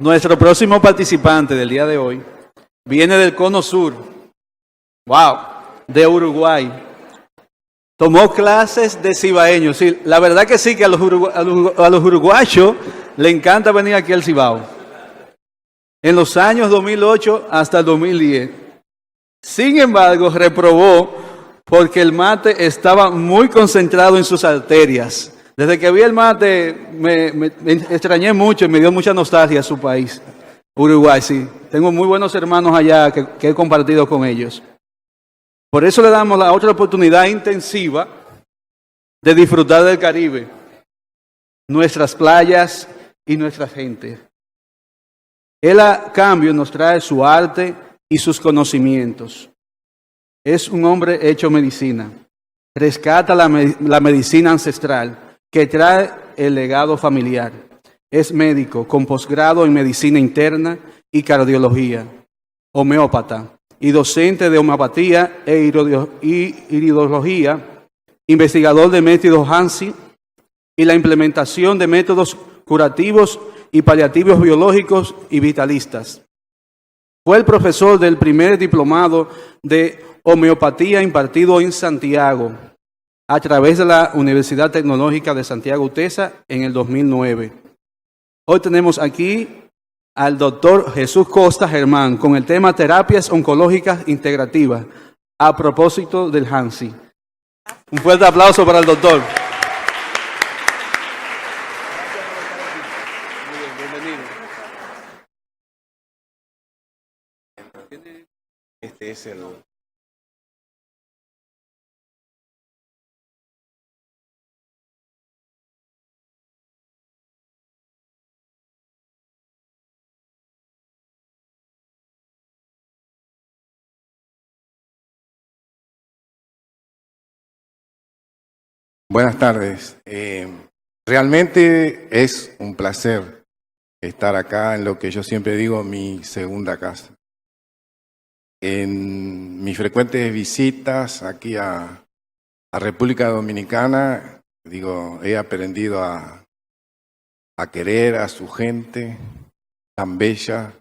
Nuestro próximo participante del día de hoy viene del Cono Sur, wow, de Uruguay. Tomó clases de cibaeño. Sí, la verdad que sí, que a los uruguayos le encanta venir aquí al Cibao. En los años 2008 hasta el 2010. Sin embargo, reprobó porque el mate estaba muy concentrado en sus arterias. Desde que vi el mate me extrañé mucho y me dio mucha nostalgia a su país, Uruguay, sí. Tengo muy buenos hermanos allá que he compartido con ellos. Por eso le damos la otra oportunidad intensiva de disfrutar del Caribe, nuestras playas y nuestra gente. Él a cambio nos trae su arte y sus conocimientos. Es un hombre hecho medicina. Rescata la medicina ancestral que trae el legado familiar. Es médico con posgrado en medicina interna y cardiología, homeópata y docente de homeopatía e iridología, investigador de métodos Hansi y la implementación de métodos curativos y paliativos biológicos y vitalistas. Fue el profesor del primer diplomado de homeopatía impartido en Santiago a través de la Universidad Tecnológica de Santiago UTESA en el 2009. Hoy tenemos aquí al doctor Jesús Costa Germán con el tema terapias oncológicas integrativas a propósito del Hansi. Un fuerte aplauso para el doctor. Este es el... Buenas tardes. Realmente es un placer estar acá en lo que yo siempre digo, mi segunda casa. En mis frecuentes visitas aquí a República Dominicana, he aprendido a querer a su gente tan bella,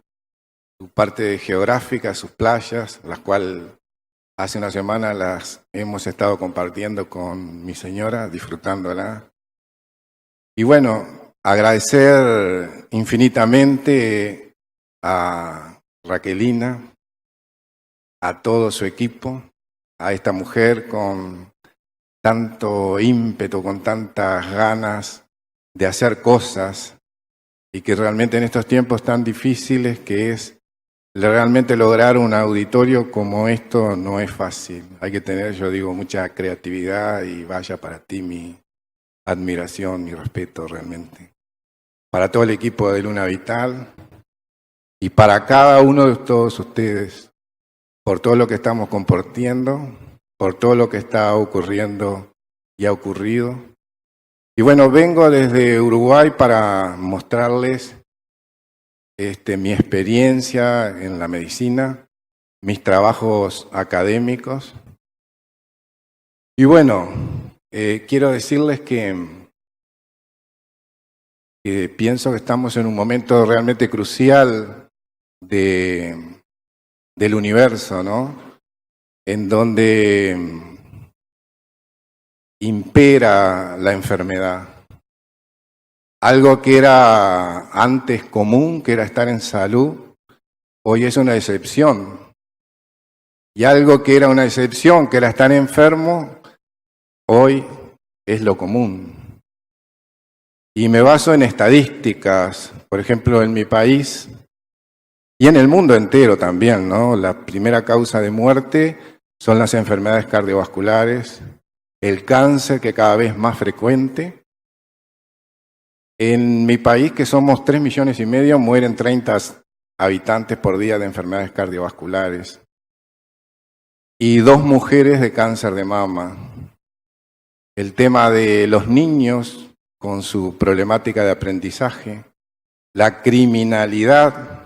su parte geográfica, sus playas, las cuales hace una semana las hemos estado compartiendo con mi señora, disfrutándola. Y bueno, agradecer infinitamente a Raquelina, a todo su equipo, a esta mujer con tanto ímpetu, con tantas ganas de hacer cosas y que realmente en estos tiempos tan difíciles que es realmente lograr un auditorio como esto no es fácil. Hay que tener, mucha creatividad y vaya para ti mi admiración, mi respeto realmente. Para todo el equipo de Luna Vital y para cada uno de todos ustedes, por todo lo que estamos compartiendo, por todo lo que está ocurriendo y ha ocurrido. Y bueno, vengo desde Uruguay para mostrarles mi experiencia en la medicina, mis trabajos académicos. Y bueno, quiero decirles que pienso que estamos en un momento realmente crucial del universo, ¿no? En donde impera la enfermedad. Algo que era antes común, que era estar en salud, hoy es una excepción. Y algo que era una excepción, que era estar enfermo, hoy es lo común. Y me baso en estadísticas, por ejemplo, en mi país y en el mundo entero también, ¿no? La primera causa de muerte son las enfermedades cardiovasculares, el cáncer, que cada vez es más frecuente. En mi país, que somos 3,5 millones, mueren 30 habitantes por día de enfermedades cardiovasculares y 2 mujeres de cáncer de mama. El tema de los niños con su problemática de aprendizaje, la criminalidad,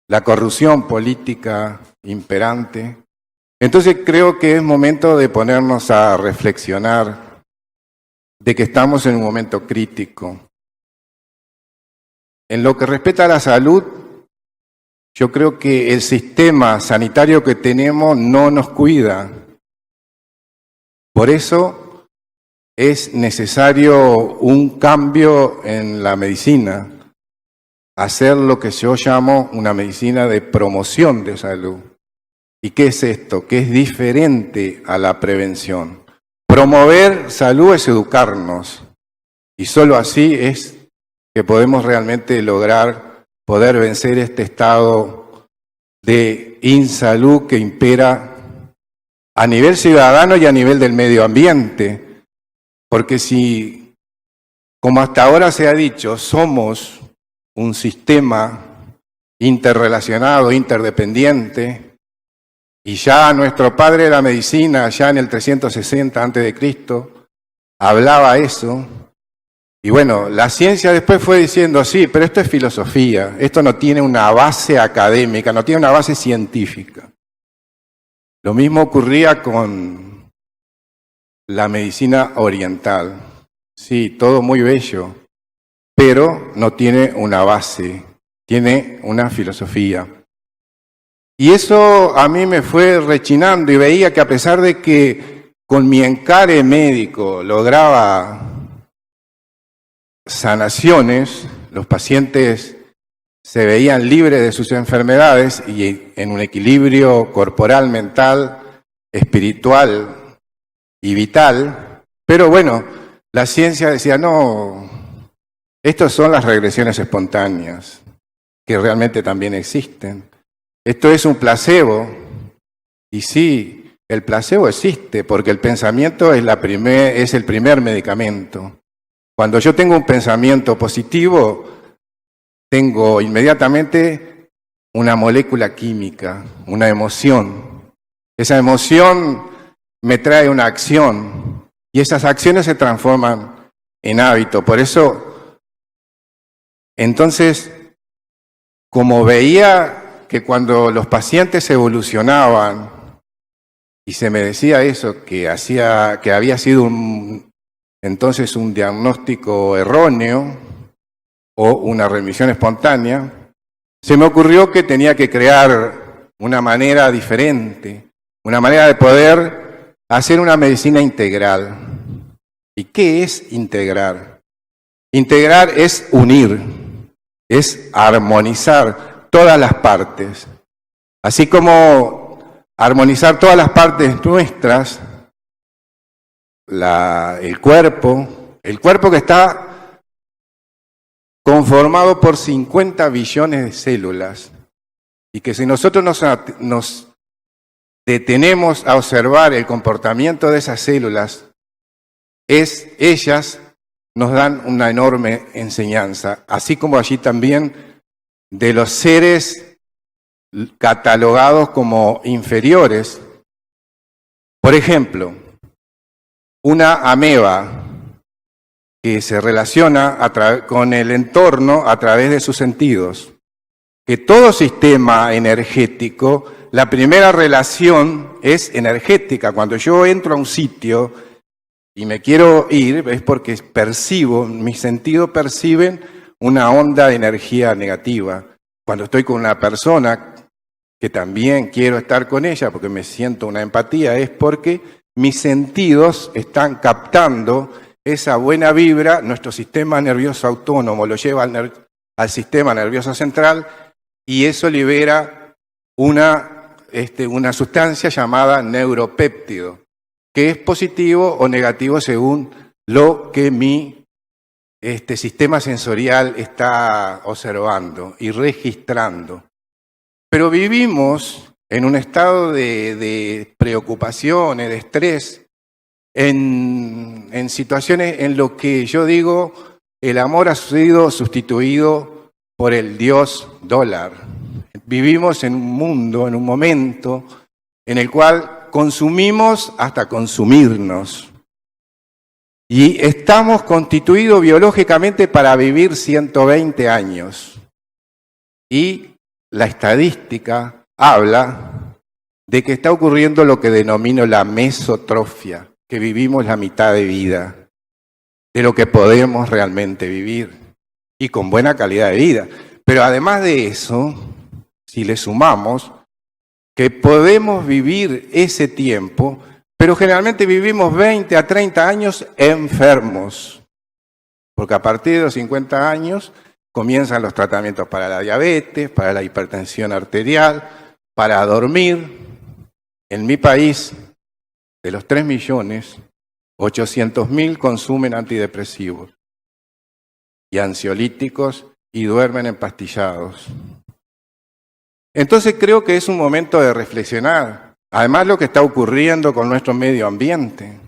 la corrupción política imperante. Entonces creo que es momento de ponernos a reflexionar de que estamos en un momento crítico. En lo que respecta a la salud, yo creo que el sistema sanitario que tenemos no nos cuida. Por eso es necesario un cambio en la medicina, hacer lo que yo llamo una medicina de promoción de salud. ¿Y qué es esto? Que es diferente a la prevención. Promover salud es educarnos, y solo así es que podemos realmente lograr poder vencer este estado de insalud que impera a nivel ciudadano y a nivel del medio ambiente. Porque si, como hasta ahora se ha dicho, somos un sistema interrelacionado, interdependiente, y ya nuestro padre de la medicina, ya en el 360 a.C., hablaba eso. Y bueno, la ciencia después fue diciendo, sí, pero esto es filosofía, esto no tiene una base académica, no tiene una base científica. Lo mismo ocurría con la medicina oriental. Sí, todo muy bello, pero no tiene una base, tiene una filosofía. Y eso a mí me fue rechinando y veía que a pesar de que con mi encare médico lograba sanaciones, los pacientes se veían libres de sus enfermedades y en un equilibrio corporal, mental, espiritual y vital. Pero bueno, la ciencia decía, no, estas son las regresiones espontáneas, que realmente también existen. Esto es un placebo. Y sí, el placebo existe, porque el pensamiento es el primer medicamento. Cuando yo tengo un pensamiento positivo, tengo inmediatamente una molécula química, una emoción. Esa emoción me trae una acción y esas acciones se transforman en hábito. Por eso, entonces, como veía que cuando los pacientes evolucionaban y se me decía eso, que había sido entonces un diagnóstico erróneo o una remisión espontánea, se me ocurrió que tenía que crear una manera diferente, una manera de poder hacer una medicina integral. ¿Y qué es integrar? Integrar es unir, es armonizar todas las partes. Así como armonizar todas las partes nuestras, el cuerpo que está conformado por 50 billones de células, y que si nosotros nos detenemos a observar el comportamiento de esas células, ellas nos dan una enorme enseñanza, así como allí también de los seres catalogados como inferiores. Por ejemplo, una ameba que se relaciona con el entorno a través de sus sentidos. Que todo sistema energético, la primera relación es energética. Cuando yo entro a un sitio y me quiero ir, es porque percibo, mis sentidos perciben una onda de energía negativa. Cuando estoy con una persona que también quiero estar con ella porque me siento una empatía, es porque mis sentidos están captando esa buena vibra. Nuestro sistema nervioso autónomo lo lleva al sistema nervioso central y eso libera una sustancia llamada neuropéptido, que es positivo o negativo según lo que mi sistema sensorial está observando y registrando. Pero vivimos en un estado de preocupaciones, de estrés, en situaciones en lo que yo digo, el amor ha sido sustituido por el dios dólar. Vivimos en un mundo, en un momento, en el cual consumimos hasta consumirnos. Y estamos constituidos biológicamente para vivir 120 años. Y la estadística habla de que está ocurriendo lo que denomino la mesotrofia, que vivimos la mitad de vida de lo que podemos realmente vivir. y con buena calidad de vida. Pero además de eso, si le sumamos que podemos vivir ese tiempo, pero generalmente vivimos 20 a 30 años enfermos, porque a partir de los 50 años comienzan los tratamientos para la diabetes, para la hipertensión arterial, para dormir. En mi país, de los 3.800.000 consumen antidepresivos y ansiolíticos y duermen empastillados. Entonces creo que es un momento de reflexionar. Además, lo que está ocurriendo con nuestro medio ambiente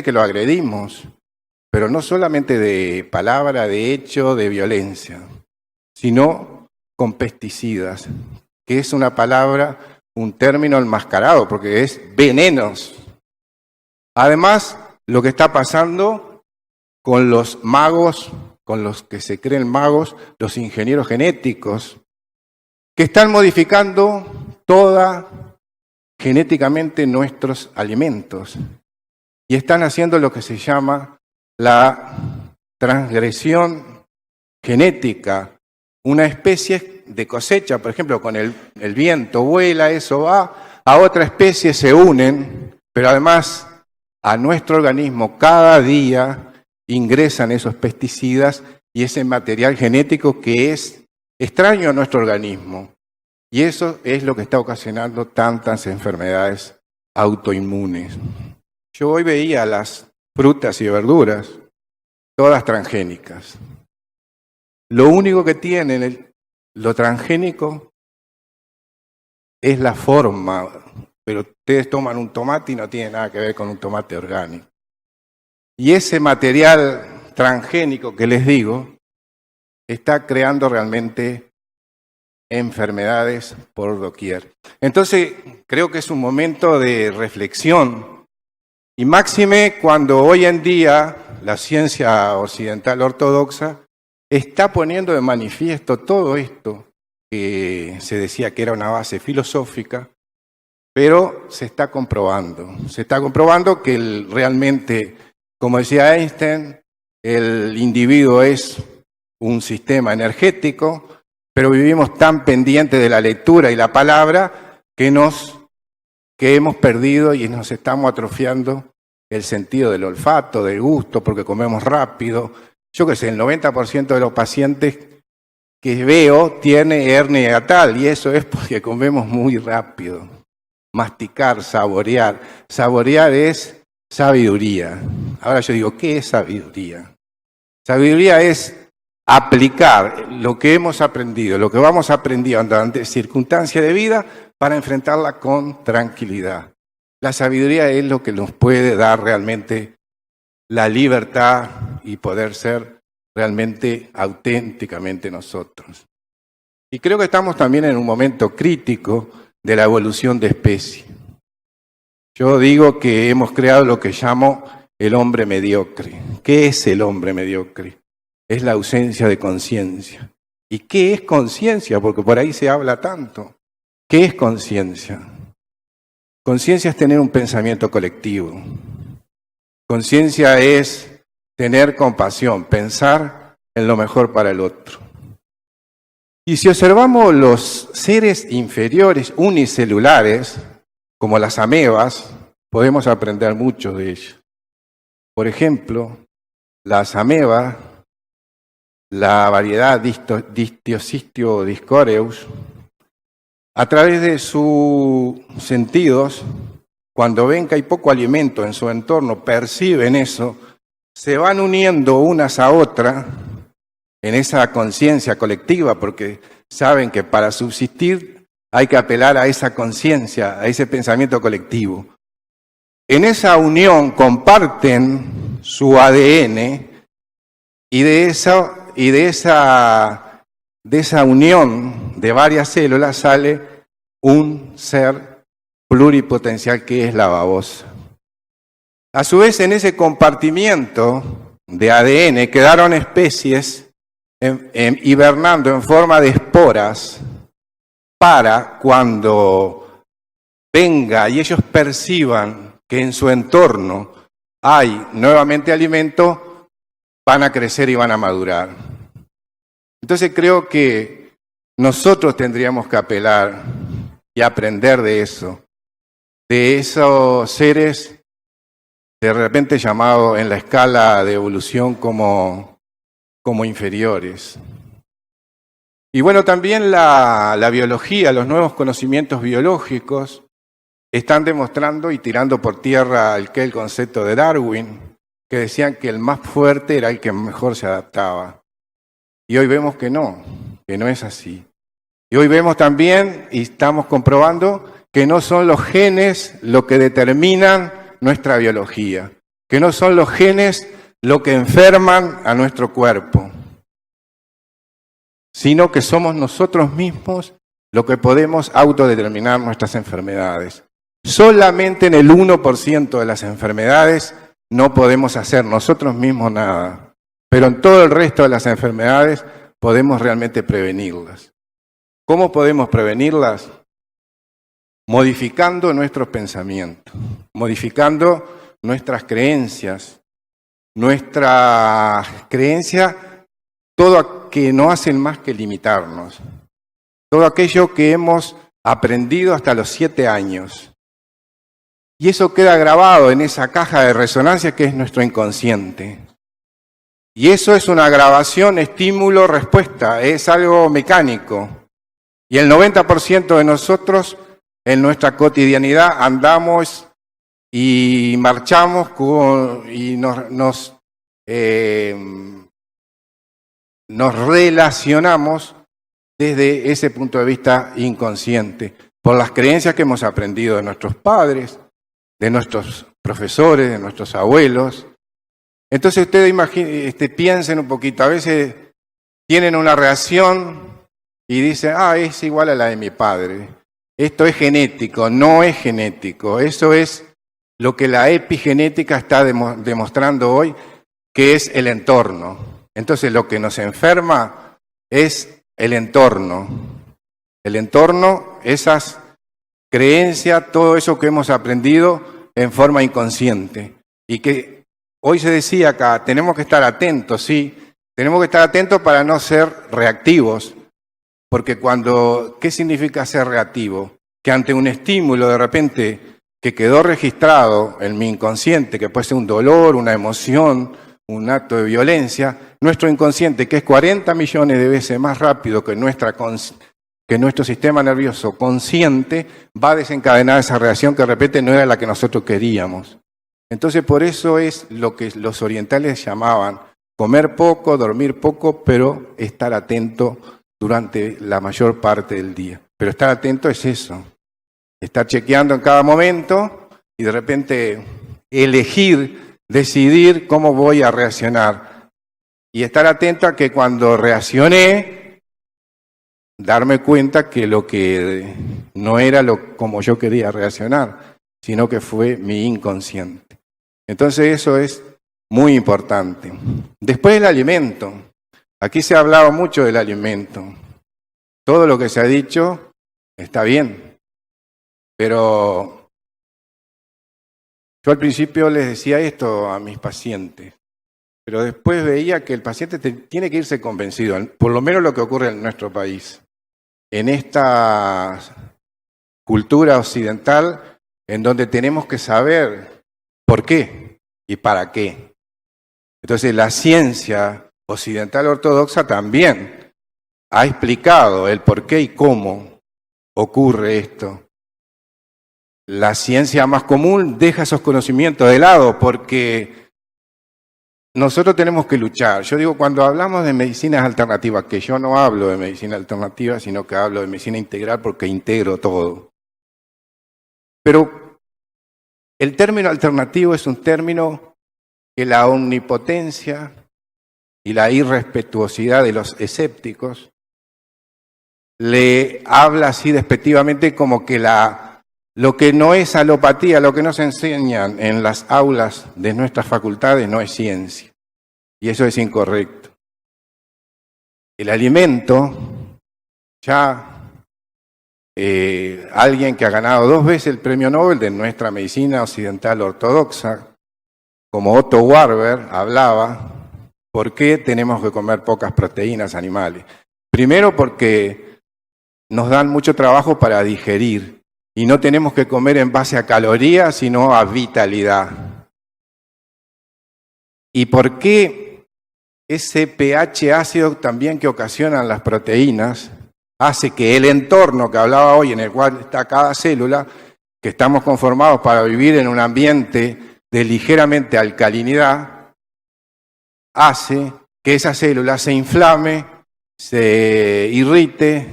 que lo agredimos, pero no solamente de palabra, de hecho, de violencia, sino con pesticidas, que es una palabra, un término enmascarado, porque es venenos. Además, lo que está pasando con los magos, con los que se creen magos, los ingenieros genéticos, que están modificando genéticamente nuestros alimentos y están haciendo lo que se llama la transgresión genética, una especie de cosecha, por ejemplo, con el viento vuela, eso va, a otra especie se unen, pero además a nuestro organismo cada día ingresan esos pesticidas y ese material genético que es extraño a nuestro organismo. Y eso es lo que está ocasionando tantas enfermedades autoinmunes. Yo hoy veía las frutas y verduras, todas transgénicas. Lo único que tienen lo transgénico es la forma, pero ustedes toman un tomate y no tiene nada que ver con un tomate orgánico. Y ese material transgénico que les digo está creando realmente enfermedades por doquier. Entonces, creo que es un momento de reflexión, y máxime cuando hoy en día la ciencia occidental ortodoxa está poniendo de manifiesto todo esto que se decía que era una base filosófica, pero se está comprobando. Se está comprobando que realmente, como decía Einstein, el individuo es un sistema energético, pero vivimos tan pendientes de la lectura y la palabra que hemos perdido y nos estamos atrofiando el sentido del olfato, del gusto, porque comemos rápido. Yo qué sé, el 90% de los pacientes que veo tiene hernia hiatal y eso es porque comemos muy rápido. Masticar, saborear. Saborear es sabiduría. Ahora yo digo, ¿qué es sabiduría? Sabiduría es aplicar lo que hemos aprendido, lo que vamos aprendiendo ante circunstancias de vida para enfrentarla con tranquilidad. La sabiduría es lo que nos puede dar realmente la libertad y poder ser realmente auténticamente nosotros. Y creo que estamos también en un momento crítico de la evolución de especie. Yo digo que hemos creado lo que llamo el hombre mediocre. ¿Qué es el hombre mediocre? Es la ausencia de conciencia. ¿Y qué es conciencia? Porque por ahí se habla tanto. ¿Qué es conciencia? Conciencia es tener un pensamiento colectivo. Conciencia es tener compasión, pensar en lo mejor para el otro. Y si observamos los seres inferiores unicelulares, como las amebas, podemos aprender mucho de ellos. Por ejemplo, las amebas, la variedad Dictyocystio discoreus, a través de sus sentidos, cuando ven que hay poco alimento en su entorno, perciben eso, se van uniendo unas a otras en esa conciencia colectiva, porque saben que para subsistir hay que apelar a esa conciencia, a ese pensamiento colectivo. En esa unión comparten su ADN y de esa unión de varias células sale un ser pluripotencial que es la babosa. A su vez, en ese compartimiento de ADN quedaron especies hibernando en forma de esporas para cuando venga y ellos perciban que en su entorno hay nuevamente alimento, van a crecer y van a madurar. Entonces creo que nosotros tendríamos que apelar y aprender de eso, de esos seres de repente llamados en la escala de evolución como inferiores. Y bueno, también la biología, los nuevos conocimientos biológicos están demostrando y tirando por tierra el concepto de Darwin, que decían que el más fuerte era el que mejor se adaptaba. Y hoy vemos que no es así. Y hoy vemos también, y estamos comprobando, que no son los genes lo que determinan nuestra biología, que no son los genes lo que enferman a nuestro cuerpo, sino que somos nosotros mismos lo que podemos autodeterminar nuestras enfermedades. Solamente en el 1% de las enfermedades no podemos hacer nosotros mismos nada, pero en todo el resto de las enfermedades podemos realmente prevenirlas. ¿Cómo podemos prevenirlas? Modificando nuestros pensamientos, modificando nuestras creencias, todo que no hacen más que limitarnos, todo aquello que hemos aprendido hasta los 7 años. Y eso queda grabado en esa caja de resonancia que es nuestro inconsciente. Y eso es una grabación, estímulo, respuesta, es algo mecánico. Y el 90% de nosotros en nuestra cotidianidad andamos y marchamos y nos relacionamos desde ese punto de vista inconsciente, por las creencias que hemos aprendido de nuestros padres, de nuestros profesores, de nuestros abuelos. Entonces ustedes piensen un poquito, a veces tienen una reacción y dicen, es igual a la de mi padre. Esto es genético, no es genético. Eso es lo que la epigenética está demostrando hoy, que es el entorno. Entonces lo que nos enferma es el entorno. El entorno, esas creencias, todo eso que hemos aprendido en forma inconsciente. Y que hoy se decía acá, tenemos que estar atentos, sí, tenemos que estar atentos para no ser reactivos. Porque ¿qué significa ser reactivo? Que ante un estímulo de repente que quedó registrado en mi inconsciente, que puede ser un dolor, una emoción, un acto de violencia, nuestro inconsciente, que es 40 millones de veces más rápido que nuestro sistema nervioso consciente, va a desencadenar esa reacción que de repente no era la que nosotros queríamos. Entonces por eso es lo que los orientales llamaban comer poco, dormir poco, pero estar atento durante la mayor parte del día. Pero estar atento es eso, estar chequeando en cada momento y de repente decidir cómo voy a reaccionar. Y estar atento a que cuando reaccioné, darme cuenta que lo que no era como yo quería reaccionar, sino que fue mi inconsciente. Entonces eso es muy importante. Después el alimento. Aquí se ha hablado mucho del alimento. Todo lo que se ha dicho está bien, pero yo al principio les decía esto a mis pacientes, pero después veía que el paciente tiene que irse convencido, por lo menos lo que ocurre en nuestro país, en esta cultura occidental en donde tenemos que saber por qué y para qué. Entonces la ciencia occidental ortodoxa también ha explicado el por qué y cómo ocurre esto. La ciencia más común deja esos conocimientos de lado porque nosotros tenemos que luchar. Yo digo, cuando hablamos de medicinas alternativas, que yo no hablo de medicina alternativa, sino que hablo de medicina integral porque integro todo. Pero el término alternativo es un término que la omnipotencia y la irrespetuosidad de los escépticos le habla así despectivamente como que lo que no es alopatía, lo que nos enseñan en las aulas de nuestras facultades no es ciencia. Y eso es incorrecto. El alimento, ya alguien que ha ganado 2 veces el premio Nobel de nuestra medicina occidental ortodoxa, como Otto Warburg hablaba, ¿Por qué tenemos que comer pocas proteínas animales? Primero porque nos dan mucho trabajo para digerir y no tenemos que comer en base a calorías, sino a vitalidad. ¿Y por qué ese pH ácido también que ocasionan las proteínas hace que el entorno que hablaba hoy, en el cual está cada célula, que estamos conformados para vivir en un ambiente de ligeramente alcalinidad, hace que esa célula se inflame, se irrite,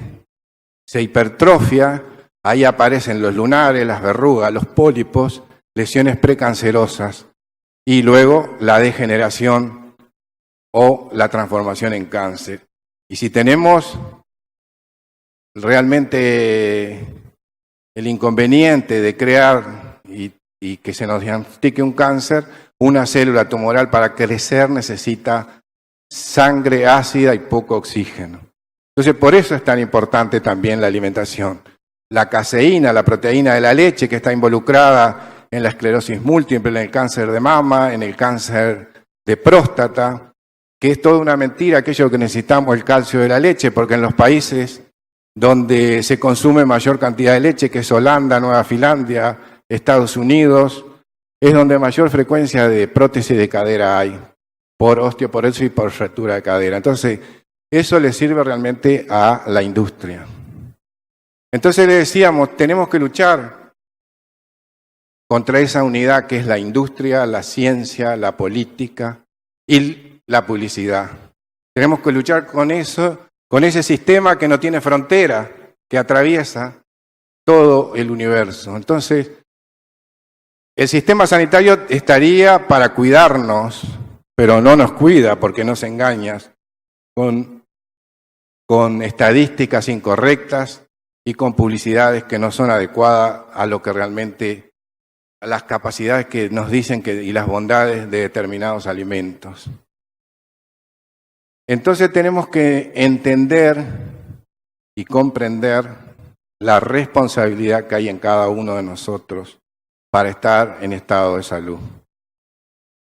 se hipertrofia, ahí aparecen los lunares, las verrugas, los pólipos, lesiones precancerosas y luego la degeneración o la transformación en cáncer. Y si tenemos realmente el inconveniente de crear y que se nos diagnostique un cáncer, una célula tumoral para crecer necesita sangre ácida y poco oxígeno. Entonces, por eso es tan importante también la alimentación. La caseína, la proteína de la leche, que está involucrada en la esclerosis múltiple, en el cáncer de mama, en el cáncer de próstata, que es toda una mentira aquello que necesitamos el calcio de la leche, porque en los países donde se consume mayor cantidad de leche, que es Holanda, Nueva Finlandia, Estados Unidos, es donde mayor frecuencia de prótesis de cadera hay, por osteoporosis y por fractura de cadera. Entonces, eso le sirve realmente a la industria. Entonces le decíamos, tenemos que luchar contra esa unidad que es la industria, la ciencia, la política y la publicidad. Tenemos que luchar con eso, con ese sistema que no tiene frontera, que atraviesa todo el universo. Entonces, el sistema sanitario estaría para cuidarnos, pero no nos cuida porque nos engañas con estadísticas incorrectas y con publicidades que no son adecuadas a lo que realmente, a las capacidades que nos dicen y las bondades de determinados alimentos. Entonces tenemos que entender y comprender la responsabilidad que hay en cada uno de nosotros para estar en estado de salud.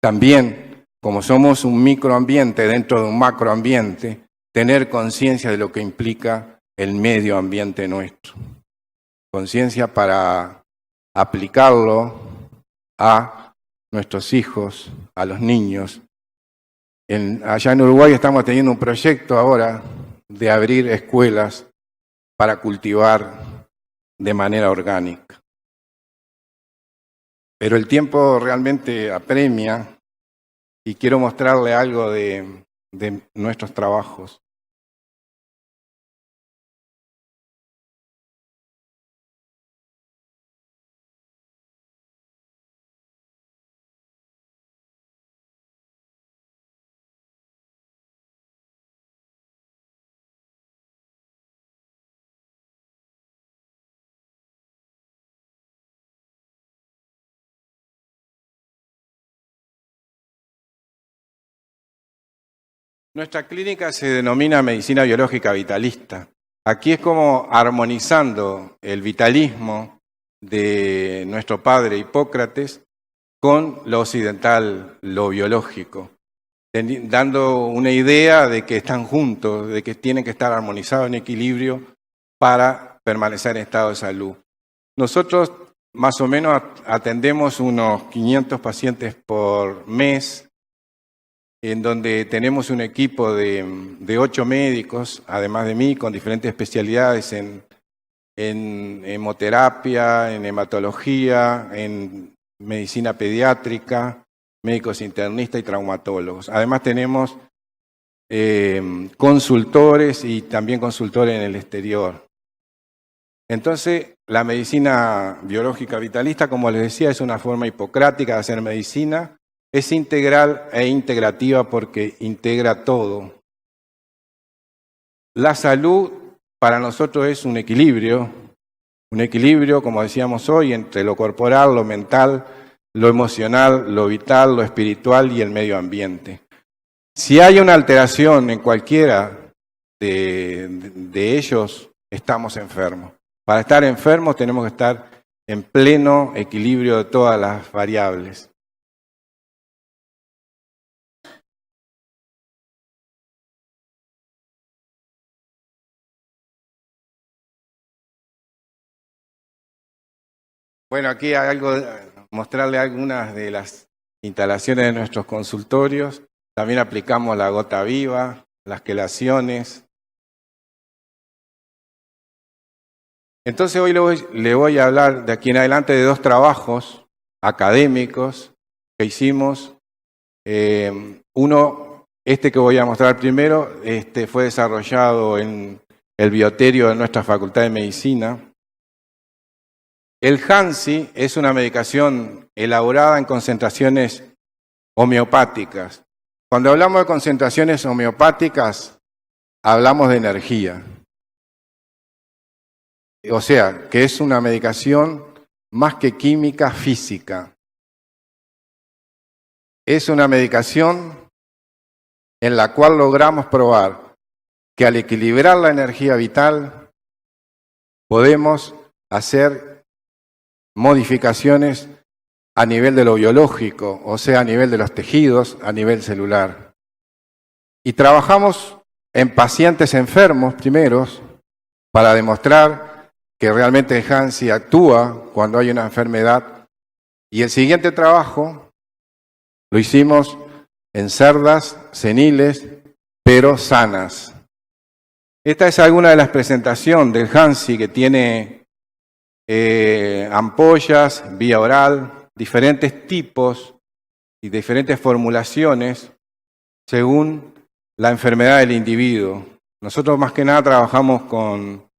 También, como somos un microambiente dentro de un macroambiente, tener conciencia de lo que implica el medio ambiente nuestro. Conciencia para aplicarlo a nuestros hijos, a los niños. Allá en Uruguay estamos teniendo un proyecto ahora de abrir escuelas para cultivar de manera orgánica. Pero el tiempo realmente apremia y quiero mostrarle algo de nuestros trabajos. Nuestra clínica se denomina Medicina Biológica Vitalista. Aquí es como armonizando el vitalismo de nuestro padre Hipócrates con lo occidental, lo biológico, dando una idea de que están juntos, de que tienen que estar armonizados en equilibrio para permanecer en estado de salud. Nosotros más o menos atendemos unos 500 pacientes por mes, en donde tenemos un equipo de 8 médicos, además de mí, con diferentes especialidades en hemoterapia, en hematología, en medicina pediátrica, médicos internistas y traumatólogos. Además tenemos consultores y también consultores en el exterior. Entonces, la medicina biológica vitalista, como les decía, es una forma hipocrática de hacer medicina. Es integral e integrativa porque integra todo. La salud para nosotros es un equilibrio, como decíamos hoy, entre lo corporal, lo mental, lo emocional, lo vital, lo espiritual y el medio ambiente. Si hay una alteración en cualquiera de ellos, estamos enfermos. Para estar enfermos tenemos que estar en pleno equilibrio de todas las variables. Bueno, aquí hay algo, mostrarle algunas de las instalaciones de nuestros consultorios. También aplicamos la gota viva, las quelaciones. Entonces hoy le voy a hablar de aquí en adelante de 2 trabajos académicos que hicimos. Uno, este que voy a mostrar primero, fue desarrollado en el bioterio de nuestra Facultad de Medicina. El Hansi es una medicación elaborada en concentraciones homeopáticas. Cuando hablamos de concentraciones homeopáticas, hablamos de energía. O sea, que es una medicación más que química, física. Es una medicación en la cual logramos probar que al equilibrar la energía vital podemos hacer modificaciones a nivel de lo biológico, o sea, a nivel de los tejidos, a nivel celular. Y trabajamos en pacientes enfermos primeros para demostrar que realmente el Hansi actúa cuando hay una enfermedad. Y el siguiente trabajo lo hicimos en cerdas seniles, pero sanas. Esta es alguna de las presentaciones del Hansi, que tiene ampollas, vía oral, diferentes tipos y diferentes formulaciones según la enfermedad del individuo. Nosotros más que nada trabajamos con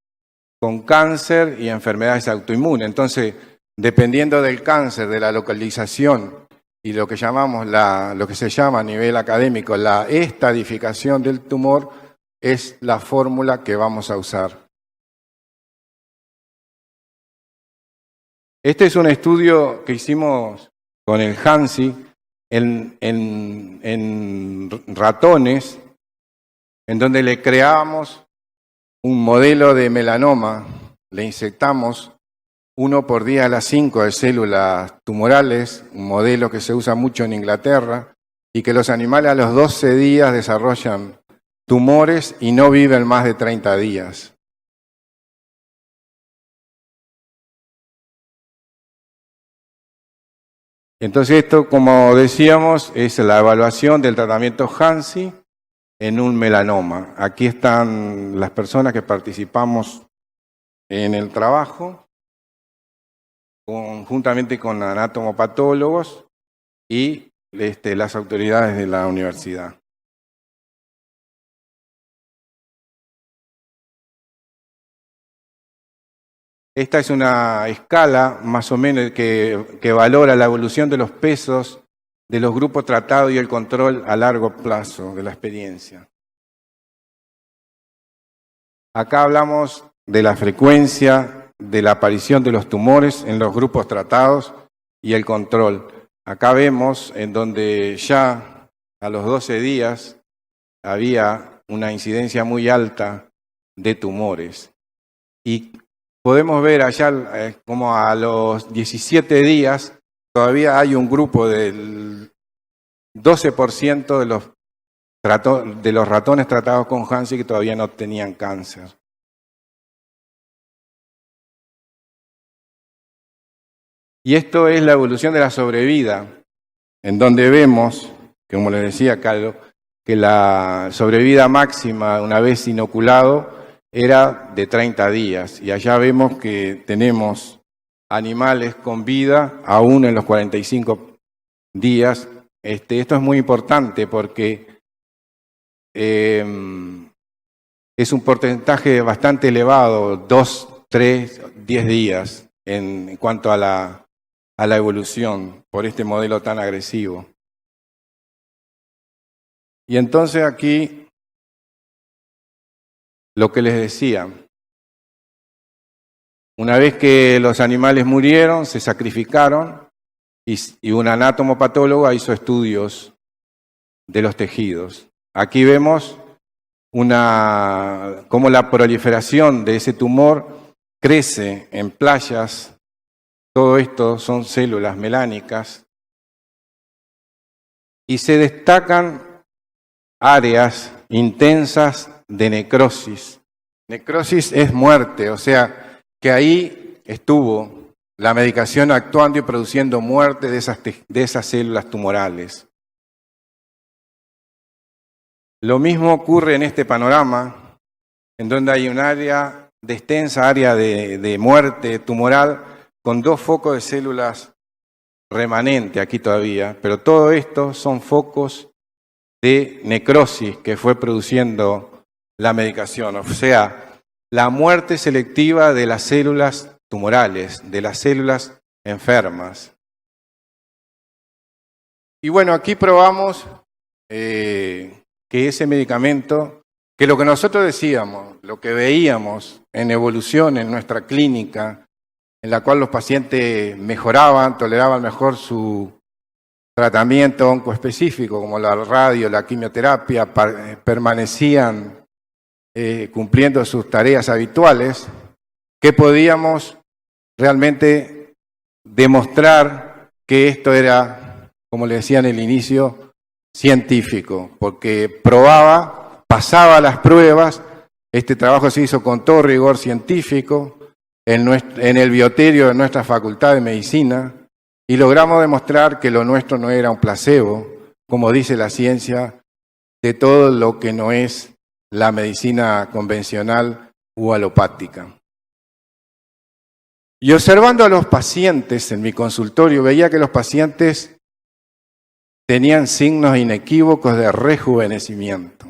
cáncer y enfermedades autoinmunes. Entonces, dependiendo del cáncer, de la localización y lo que llamamos lo que se llama a nivel académico la estadificación del tumor, es la fórmula que vamos a usar. Este es un estudio que hicimos con el Hansi en ratones, en donde le creamos un modelo de melanoma, le inyectamos 1 por 10 a la 5 de células tumorales, un modelo que se usa mucho en Inglaterra, y que los animales a los 12 días desarrollan tumores y no viven más de 30 días. Entonces esto, como decíamos, es la evaluación del tratamiento Hansi en un melanoma. Aquí están las personas que participamos en el trabajo, conjuntamente con anatomopatólogos y las autoridades de la universidad. Esta es una escala más o menos que valora la evolución de los pesos de los grupos tratados y el control a largo plazo de la experiencia. Acá hablamos de la frecuencia de la aparición de los tumores en los grupos tratados y el control. Acá vemos en donde ya a los 12 días había una incidencia muy alta de tumores. Y podemos ver allá como a los 17 días todavía hay un grupo del 12% de los ratones tratados con Hansi que todavía no tenían cáncer. Y esto es la evolución de la sobrevida, en donde vemos, como les decía Carlos, que la sobrevida máxima una vez inoculado era de 30 días. Y allá vemos que tenemos animales con vida aún en los 45 días. Esto es muy importante porque es un porcentaje bastante elevado, 2, 3, 10 días en cuanto a la evolución por este modelo tan agresivo. Y entonces aquí lo que les decía, una vez que los animales murieron, se sacrificaron y un anatomopatólogo hizo estudios de los tejidos. Aquí vemos cómo la proliferación de ese tumor crece en playas. Todo esto son células melánicas y se destacan áreas intensas de necrosis. Necrosis es muerte, o sea que ahí estuvo la medicación actuando y produciendo muerte de esas células tumorales. Lo mismo ocurre en este panorama, en donde hay un área de extensa área de muerte tumoral con 2 focos de células remanentes aquí todavía, pero todo esto son focos de necrosis que fue produciendo la medicación, o sea, la muerte selectiva de las células tumorales, de las células enfermas. Y bueno, aquí probamos que ese medicamento, que lo que nosotros decíamos, lo que veíamos en evolución en nuestra clínica, en la cual los pacientes mejoraban, toleraban mejor su tratamiento oncoespecífico, como la radio, la quimioterapia, permanecían cumpliendo sus tareas habituales, que podíamos realmente demostrar que esto era, como le decía en el inicio, científico, porque probaba, pasaba las pruebas. Este trabajo se hizo con todo rigor científico en el bioterio de nuestra Facultad de Medicina y logramos demostrar que lo nuestro no era un placebo, como dice la ciencia, de todo lo que no es la medicina convencional u alopática. Y observando a los pacientes en mi consultorio, veía que los pacientes tenían signos inequívocos de rejuvenecimiento.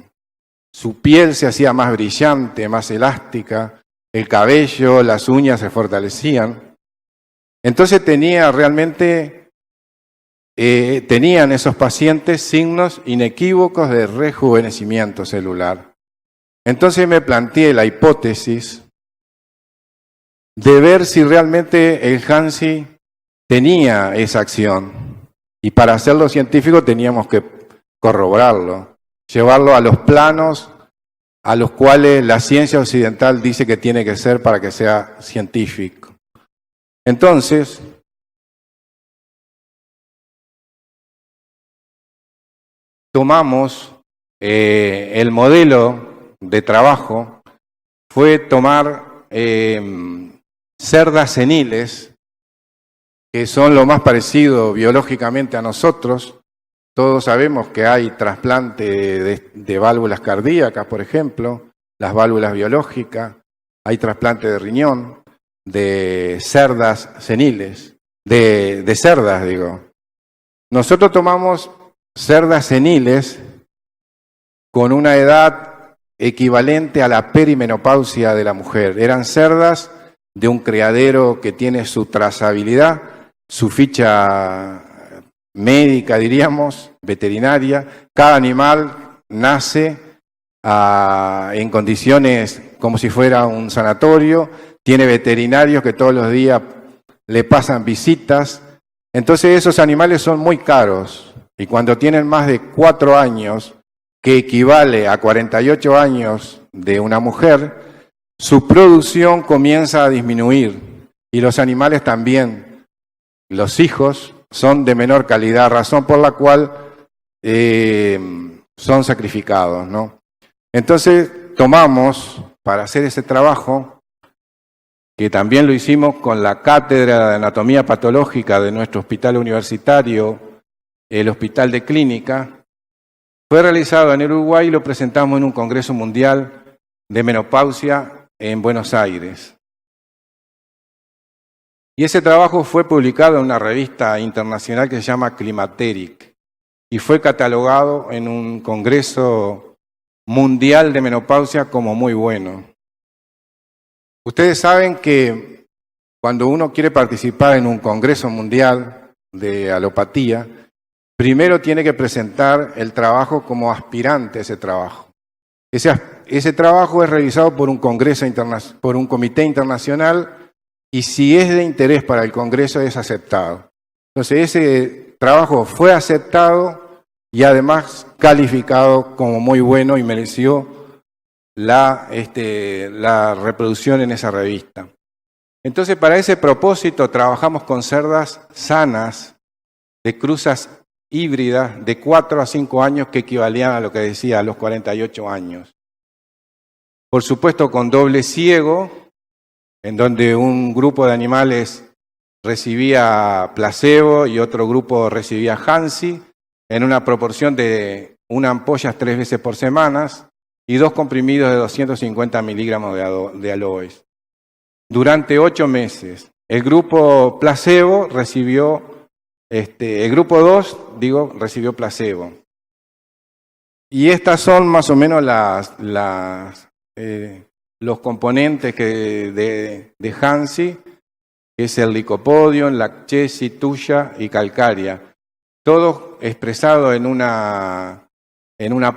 Su piel se hacía más brillante, más elástica, el cabello, las uñas se fortalecían. Entonces tenían esos pacientes signos inequívocos de rejuvenecimiento celular. Entonces me planteé la hipótesis de ver si realmente el Hansi tenía esa acción. Y para hacerlo científico teníamos que corroborarlo, llevarlo a los planos a los cuales la ciencia occidental dice que tiene que ser para que sea científico. Entonces, tomamos el modelo de trabajo, fue tomar cerdas seniles, que son lo más parecido biológicamente a nosotros. Todos sabemos que hay trasplante de válvulas cardíacas, por ejemplo, las válvulas biológicas, hay trasplante de riñón, de cerdas seniles, de cerdas, digo. Nosotros tomamos cerdas seniles con una edad equivalente a la perimenopausia de la mujer. Eran cerdas de un criadero que tiene su trazabilidad, su ficha médica, diríamos, veterinaria. Cada animal nace en condiciones como si fuera un sanatorio, tiene veterinarios que todos los días le pasan visitas. Entonces esos animales son muy caros y cuando tienen más de 4 años, que equivale a 48 años de una mujer, su producción comienza a disminuir y los animales también, los hijos, son de menor calidad, razón por la cual son sacrificados, ¿no? Entonces tomamos, para hacer ese trabajo, que también lo hicimos con la Cátedra de Anatomía Patológica de nuestro hospital universitario, el Hospital de Clínica, fue realizado en Uruguay y lo presentamos en un Congreso Mundial de Menopausia en Buenos Aires. Y ese trabajo fue publicado en una revista internacional que se llama Climateric y fue catalogado en un Congreso Mundial de Menopausia como muy bueno. Ustedes saben que cuando uno quiere participar en un Congreso Mundial de Alopatía, primero tiene que presentar el trabajo como aspirante a ese trabajo. Ese trabajo es revisado por un por un comité internacional y si es de interés para el Congreso es aceptado. Entonces ese trabajo fue aceptado y además calificado como muy bueno y mereció la reproducción en esa revista. Entonces para ese propósito trabajamos con cerdas sanas de cruzas híbridas de 4 a 5 años que equivalían a lo que decía a los 48 años. Por supuesto con doble ciego, en donde un grupo de animales recibía placebo y otro grupo recibía Hansi en una proporción de una ampolla 3 veces por semana y 2 comprimidos de 250 miligramos de aloes. Durante 8 meses. El grupo placebo recibió, el grupo 2, recibió placebo. Y estas son más o menos los componentes de Hansi, que es el licopodium, lacchesi, tuya y calcárea. Todo expresado en una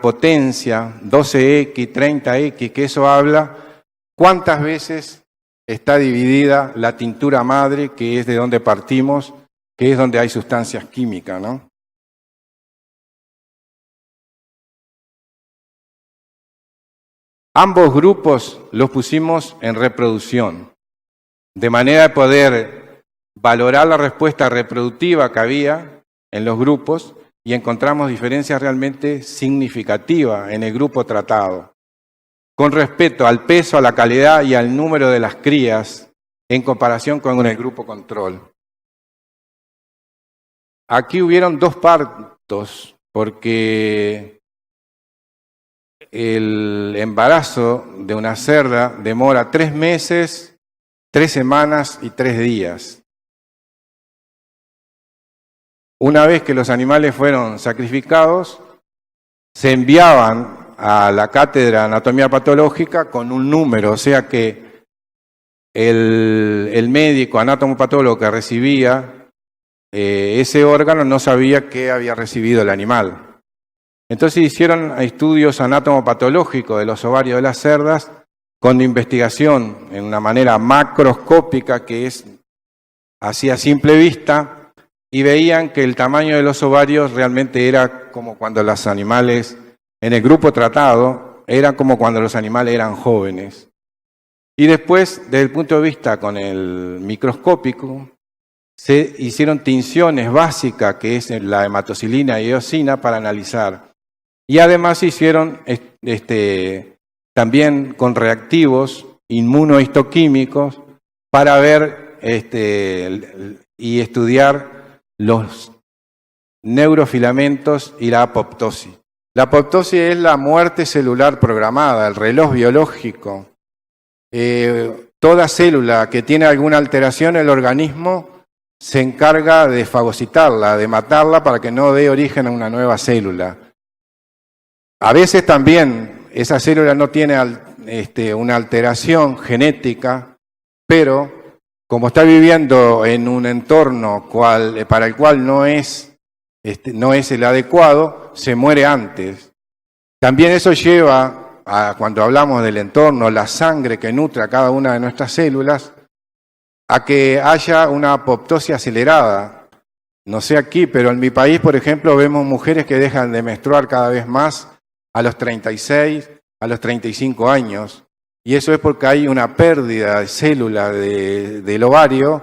potencia 12x, 30x, que eso habla cuántas veces está dividida la tintura madre, que es de donde partimos, que es donde hay sustancias químicas, ¿no? Ambos grupos los pusimos en reproducción, de manera de poder valorar la respuesta reproductiva que había en los grupos y encontramos diferencias realmente significativas en el grupo tratado, con respecto al peso, a la calidad y al número de las crías en comparación con el grupo control. Aquí hubieron 2 partos, porque el embarazo de una cerda demora 3 meses, 3 semanas y 3 días. Una vez que los animales fueron sacrificados, se enviaban a la cátedra de anatomía patológica con un número, o sea que el médico anatomopatólogo que recibía ese órgano no sabía qué había recibido el animal. Entonces hicieron estudios anatomopatológicos de los ovarios de las cerdas con investigación en una manera macroscópica, que es así a simple vista, y veían que el tamaño de los ovarios realmente era como cuando los animales, en el grupo tratado, era como cuando los animales eran jóvenes. Y después, desde el punto de vista con el microscópico, se hicieron tinciones básicas, que es la hematocilina y eosina, para analizar. Y además se hicieron también con reactivos inmunohistoquímicos para ver y estudiar los neurofilamentos y la apoptosis. La apoptosis es la muerte celular programada, el reloj biológico. Toda célula que tiene alguna alteración en el organismo se encarga de fagocitarla, de matarla para que no dé origen a una nueva célula. A veces también esa célula no tiene una alteración genética, pero como está viviendo en un entorno para el cual no es el adecuado, se muere antes. También eso lleva a, cuando hablamos del entorno, la sangre que nutre a cada una de nuestras células, a que haya una apoptosis acelerada. No sé aquí, pero en mi país, por ejemplo, vemos mujeres que dejan de menstruar cada vez más a los 36, a los 35 años. Y eso es porque hay una pérdida de células del ovario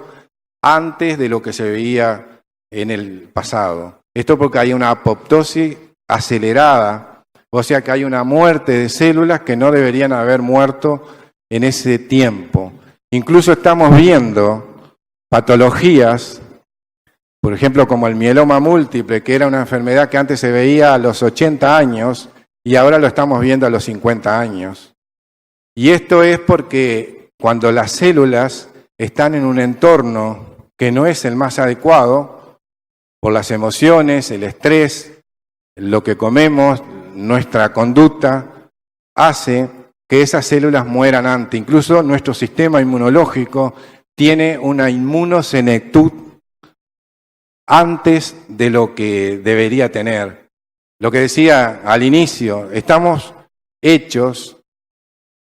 antes de lo que se veía en el pasado. Esto porque hay una apoptosis acelerada, o sea que hay una muerte de células que no deberían haber muerto en ese tiempo. Incluso estamos viendo patologías, por ejemplo, como el mieloma múltiple, que era una enfermedad que antes se veía a los 80 años y ahora lo estamos viendo a los 50 años. Y esto es porque cuando las células están en un entorno que no es el más adecuado, por las emociones, el estrés, lo que comemos, nuestra conducta, hace que esas células mueran antes. Incluso nuestro sistema inmunológico tiene una inmunosenectud antes de lo que debería tener. Lo que decía al inicio, estamos hechos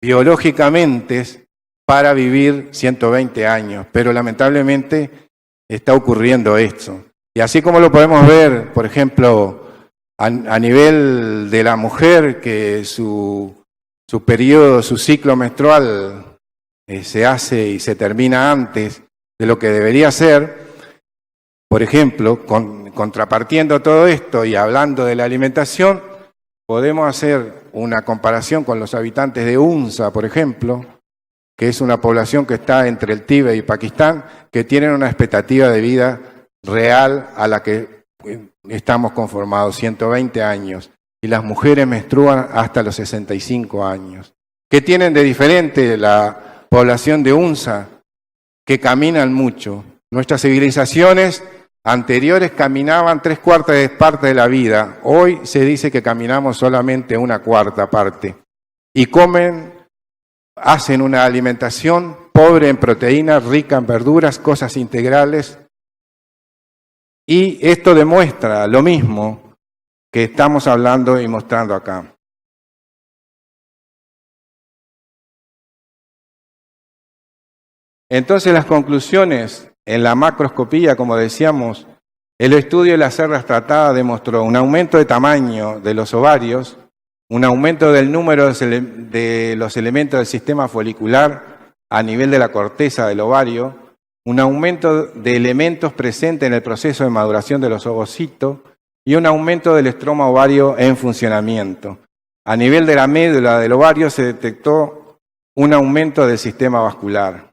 biológicamente para vivir 120 años, pero lamentablemente está ocurriendo esto. Y así como lo podemos ver, por ejemplo, a nivel de la mujer, que su periodo, su ciclo menstrual se hace y se termina antes de lo que debería ser, por ejemplo, contrapartiendo todo esto y hablando de la alimentación, podemos hacer una comparación con los habitantes de UNZA, por ejemplo, que es una población que está entre el Tíbet y Pakistán, que tienen una expectativa de vida real a la que estamos conformados, 120 años, y las mujeres menstruan hasta los 65 años. ¿Qué tienen de diferente la población de UNSA? Que caminan mucho. Nuestras civilizaciones anteriores caminaban 3/4 parte de la vida. Hoy se dice que caminamos solamente 1/4 parte. Y hacen una alimentación pobre en proteínas, rica en verduras, cosas integrales. Y esto demuestra lo mismo que estamos hablando y mostrando acá. Entonces las conclusiones en la macroscopía, como decíamos, el estudio de las cerdas tratadas demostró un aumento de tamaño de los ovarios, un aumento del número de los elementos del sistema folicular a nivel de la corteza del ovario, un aumento de elementos presentes en el proceso de maduración de los ovocitos y un aumento del estroma ovario en funcionamiento. A nivel de la médula del ovario se detectó un aumento del sistema vascular.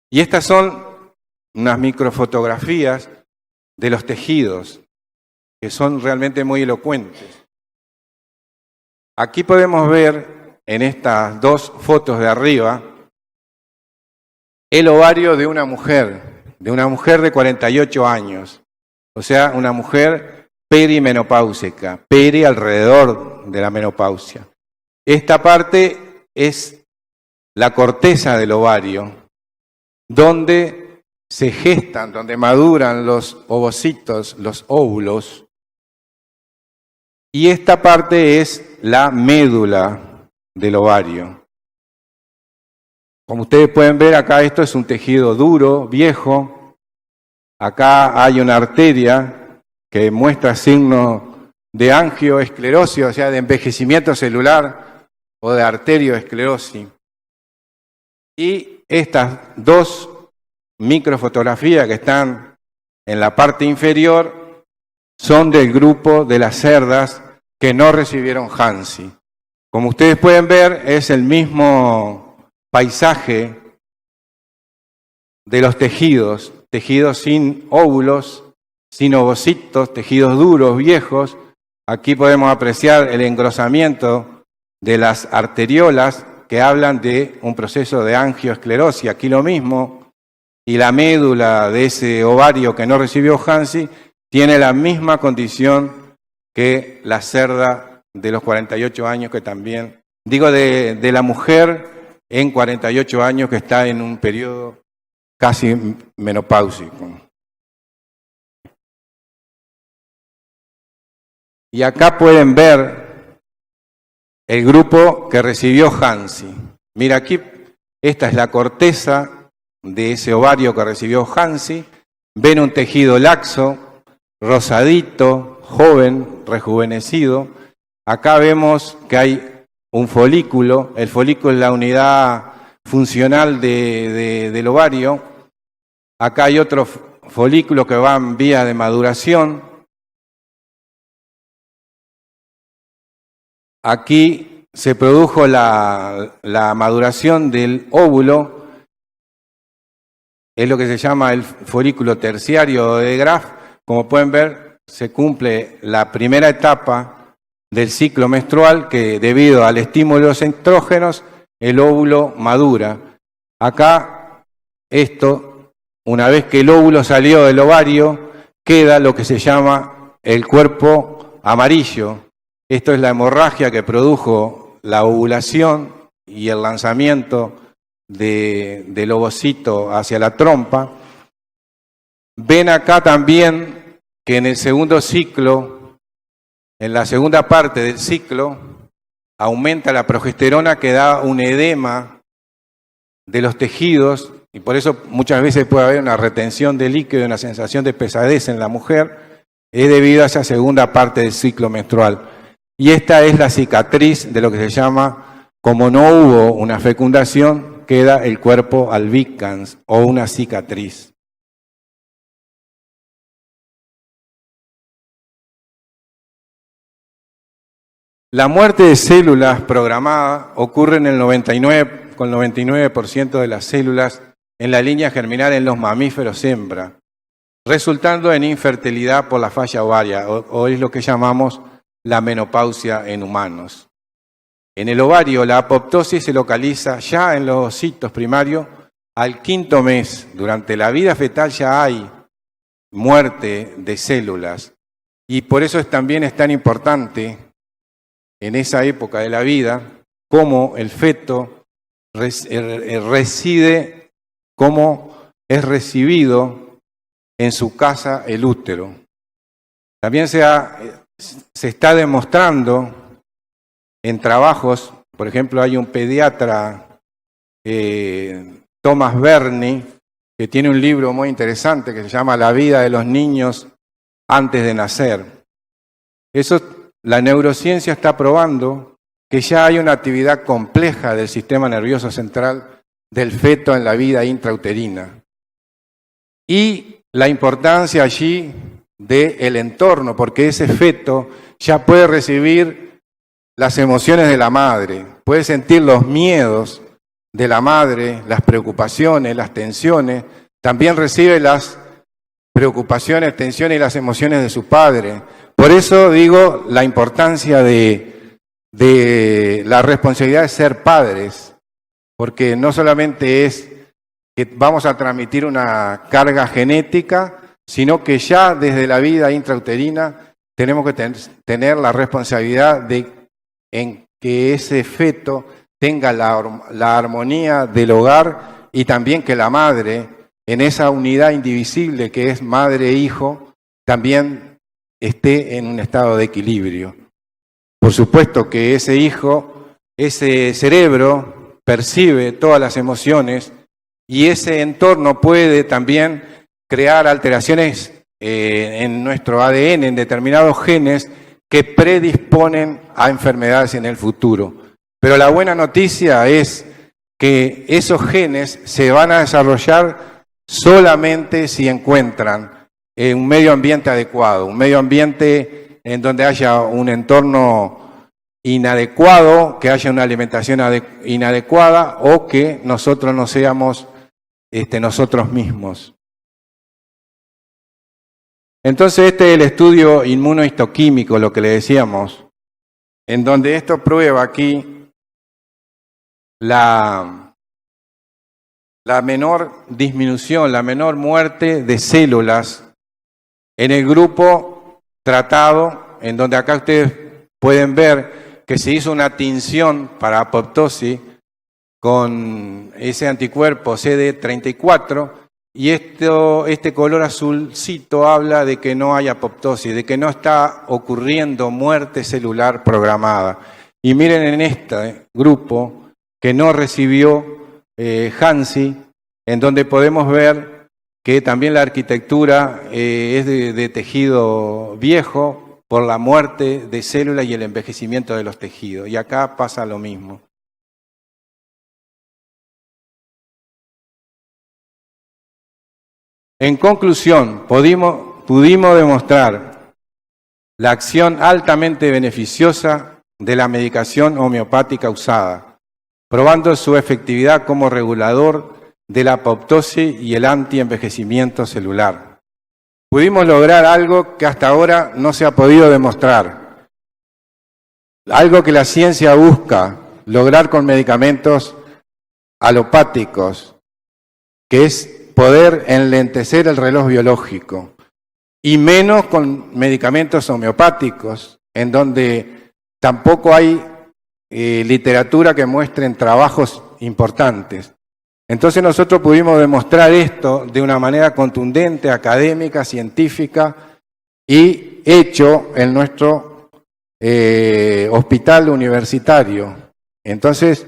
Y estas son unas microfotografías de los tejidos, que son realmente muy elocuentes. Aquí podemos ver en estas dos fotos de arriba el ovario de una mujer de 48 años, o sea, una mujer perimenopáusica, peri alrededor de la menopausia. Esta parte es la corteza del ovario, donde se gestan, donde maduran los ovocitos, los óvulos. Y esta parte es la médula del ovario. Como ustedes pueden ver acá, esto es un tejido duro, viejo. Acá hay una arteria que muestra signos de angioesclerosis, o sea, de envejecimiento celular o de arterioesclerosis. Y estas dos microfotografías que están en la parte inferior son del grupo de las cerdas que no recibieron Hansi. Como ustedes pueden ver, es el mismo paisaje de los tejidos, tejidos sin óvulos, sin ovocitos, tejidos duros, viejos. Aquí podemos apreciar el engrosamiento de las arteriolas que hablan de un proceso de angioesclerosis. Aquí lo mismo. Y la médula de ese ovario que no recibió Hansi tiene la misma condición que la cerda de los 48 años que también, digo de la mujer en 48 años que está en un periodo casi menopáusico. Y acá pueden ver el grupo que recibió Hansi. Mira aquí, esta es la corteza de ese ovario que recibió Hansi. Ven un tejido laxo, rosadito, joven, rejuvenecido. Acá vemos que hay un folículo. El folículo es la unidad funcional del ovario. Acá hay otro folículo que va en vía de maduración. Aquí se produjo la maduración del óvulo, es lo que se llama el folículo terciario de Graf. Como pueden ver, se cumple la primera etapa del ciclo menstrual que debido al estímulo de los estrógenos, el óvulo madura. Acá, esto, una vez que el óvulo salió del ovario, queda lo que se llama el cuerpo amarillo. Esto es la hemorragia que produjo la ovulación y el lanzamiento del ovocito hacia la trompa. Ven acá también que en el segundo ciclo, en la segunda parte del ciclo, aumenta la progesterona que da un edema de los tejidos y por eso muchas veces puede haber una retención de líquido y una sensación de pesadez en la mujer, es debido a esa segunda parte del ciclo menstrual. Y esta es la cicatriz de lo que se llama, como no hubo una fecundación, queda el cuerpo albicans o una cicatriz. La muerte de células programada ocurre en el 99, con el 99% de las células en la línea germinal en los mamíferos hembra, resultando en infertilidad por la falla ovaria, o es lo que llamamos la menopausia en humanos. En el ovario, la apoptosis se localiza ya en los ocitos primarios al 5º mes. Durante la vida fetal ya hay muerte de células y por eso también es tan importante en esa época de la vida cómo el feto reside, cómo es recibido en su casa el útero. También se está demostrando en trabajos, por ejemplo, hay un pediatra, Thomas Berni, que tiene un libro muy interesante que se llama La vida de los niños antes de nacer. La neurociencia está probando que ya hay una actividad compleja del sistema nervioso central del feto en la vida intrauterina. Y la importancia allí del entorno, porque ese feto ya puede recibir las emociones de la madre, puede sentir los miedos de la madre, las preocupaciones, las tensiones, también recibe las preocupaciones, tensiones y las emociones de su padre. Por eso digo la importancia de la responsabilidad de ser padres, porque no solamente es que vamos a transmitir una carga genética, sino que ya desde la vida intrauterina tenemos que tener la responsabilidad en que ese feto tenga la armonía del hogar y también que la madre, en esa unidad indivisible que es madre e hijo, también esté en un estado de equilibrio. Por supuesto que ese hijo, ese cerebro, percibe todas las emociones y ese entorno puede también crear alteraciones en nuestro ADN, en determinados genes que predisponen a enfermedades en el futuro. Pero la buena noticia es que esos genes se van a desarrollar solamente si encuentran un medio ambiente adecuado, un medio ambiente en donde haya un entorno inadecuado, que haya una alimentación inadecuada o que nosotros no seamos nosotros mismos. Entonces este es el estudio inmunohistoquímico, lo que le decíamos, en donde esto prueba aquí la menor disminución, la menor muerte de células en el grupo tratado, en donde acá ustedes pueden ver que se hizo una tinción para apoptosis con ese anticuerpo CD34 y este color azulcito habla de que no hay apoptosis, de que no está ocurriendo muerte celular programada. Y miren en este grupo que no recibió Hansi, en donde podemos ver que también la arquitectura es de tejido viejo por la muerte de células y el envejecimiento de los tejidos. Y acá pasa lo mismo. En conclusión, pudimos demostrar la acción altamente beneficiosa de la medicación homeopática usada, probando su efectividad como regulador de la apoptosis y el antienvejecimiento celular. Pudimos lograr algo que hasta ahora no se ha podido demostrar, algo que la ciencia busca lograr con medicamentos alopáticos, que es poder enlentecer el reloj biológico, y menos con medicamentos homeopáticos, en donde tampoco hay literatura que muestren trabajos importantes. Entonces nosotros pudimos demostrar esto de una manera contundente, académica, científica, y hecho en nuestro hospital universitario. Entonces,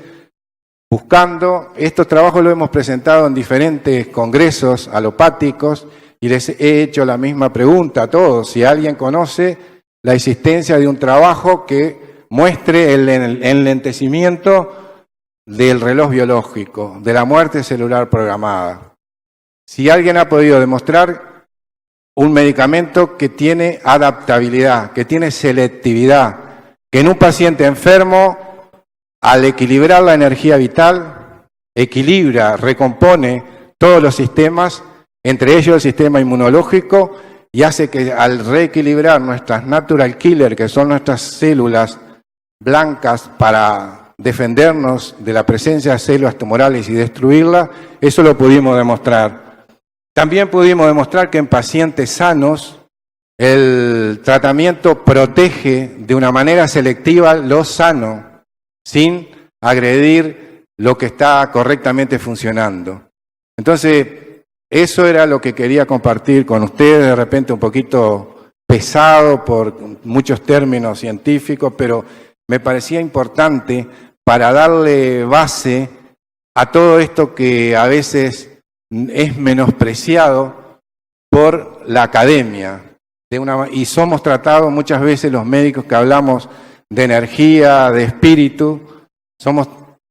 buscando, estos trabajos los hemos presentado en diferentes congresos alopáticos y les he hecho la misma pregunta a todos, si alguien conoce la existencia de un trabajo que muestre el enlentecimiento del reloj biológico, de la muerte celular programada. Si alguien ha podido demostrar un medicamento que tiene adaptabilidad, que tiene selectividad, que en un paciente enfermo, al equilibrar la energía vital, equilibra, recompone todos los sistemas, entre ellos el sistema inmunológico, y hace que al reequilibrar nuestras natural killer, que son nuestras células blancas para defendernos de la presencia de células tumorales y destruirlas, eso lo pudimos demostrar. También pudimos demostrar que en pacientes sanos el tratamiento protege de una manera selectiva lo sano, sin agredir lo que está correctamente funcionando. Entonces, eso era lo que quería compartir con ustedes, de repente un poquito pesado por muchos términos científicos, pero me parecía importante para darle base a todo esto que a veces es menospreciado por la academia. Y somos tratados muchas veces los médicos que hablamos de energía, de espíritu, somos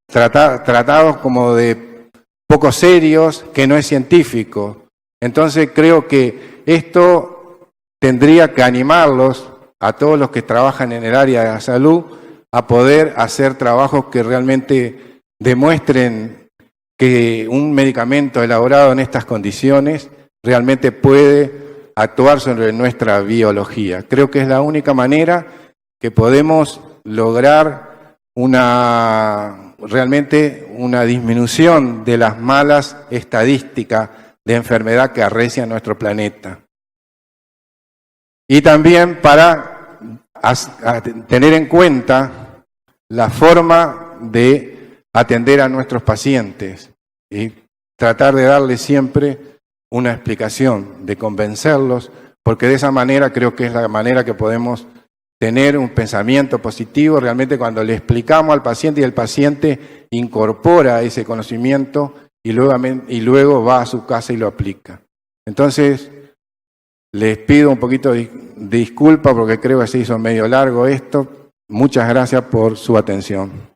tratados como de poco serios, que no es científico. Entonces creo que esto tendría que animarlos a todos los que trabajan en el área de la salud a poder hacer trabajos que realmente demuestren que un medicamento elaborado en estas condiciones realmente puede actuar sobre nuestra biología. Creo que es la única manera que podemos lograr realmente una disminución de las malas estadísticas de enfermedad que arrecian nuestro planeta. Y también para tener en cuenta la forma de atender a nuestros pacientes y tratar de darles siempre una explicación, de convencerlos, porque de esa manera creo que es la manera que podemos tener un pensamiento positivo realmente cuando le explicamos al paciente y el paciente incorpora ese conocimiento y luego va a su casa y lo aplica. Entonces, les pido un poquito de disculpa porque creo que se hizo medio largo esto. Muchas gracias por su atención.